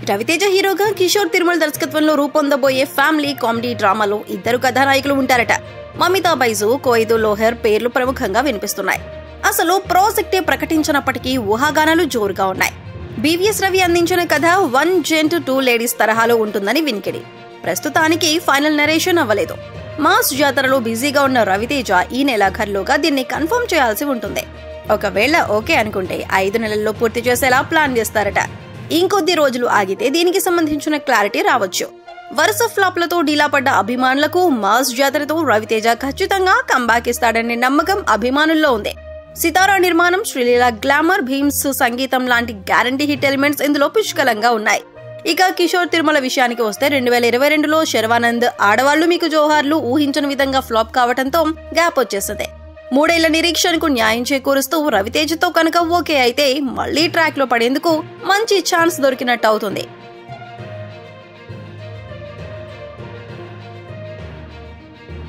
రవితేజ హీరోగా, కిషోర్ తిరుమల దర్శకత్వంలో రూపొందబోయే family comedy డ్రామాలో ఇద్దరు కథానాయకులు ఉంటారట. మమితా బైజు, కోయిదు లోహర్ పేర్లు ప్రముఖంగా వినిపిస్తున్నాయి. అసలు ప్రాజెక్టే ప్రకటించినప్పటికీ ఊహాగానాలు జోరుగా ఉన్నాయి. బీవీఎస్ రవి అందించిన కథ 1 జెంట్ 2 లేడీస్ తరహాలో ఉంటుందని వినికిడి. ప్రస్తుతానికి ఫైనల్ నరేషన్ అవ్వలేదు. మాస్ జాతరలో బిజీగా ఉన్న రవితేజ ఈ నెలాఖరులోగా దీన్ని కన్ఫర్మ్ చేయాల్సి ఉంటుంది. ఒకవేళ ఓకే అనుకుంటే 5 నెలల్లో పూర్తి చేసేలా ప్లాన్ చేస్తారట. ఇంకొద్ది రోజులు ఆగితే దీనికి సంబంధించిన క్లారిటీ రావచ్చు. వరుస ఫ్లాప్లతో డీలా పడ్డ అభిమానులకు మాస్ జాతరతో రవితేజ ఖచ్చితంగా కంబ్యాక్ ఇస్తాడనే నమ్మకం అభిమానుల్లో ఉంది. సితారా నిర్మాణం, శ్రీలీల గ్లామర్, భీమ్స్ సంగీతం లాంటి గ్యారంటీ హిట్ ఎలిమెంట్స్ ఇందులో పుష్కలంగా ఉన్నాయి. ఇక కిషోర్ తిరుమల విషయానికి వస్తే 2022లో శర్వానంద్ ఆడవాళ్లు మీకు జోహార్లు ఊహించని విధంగా ఫ్లాప్ కావడంతో గ్యాప్ వచ్చేసింది. 3 ఏళ్ల నిరీక్షణకు న్యాయం చేకూరుస్తూ రవితేజతో కనుక ఓకే అయితే మళ్లీ ట్రాక్ లో పడేందుకు మంచి ఛాన్స్ దొరికినట్టు అవుతుంది.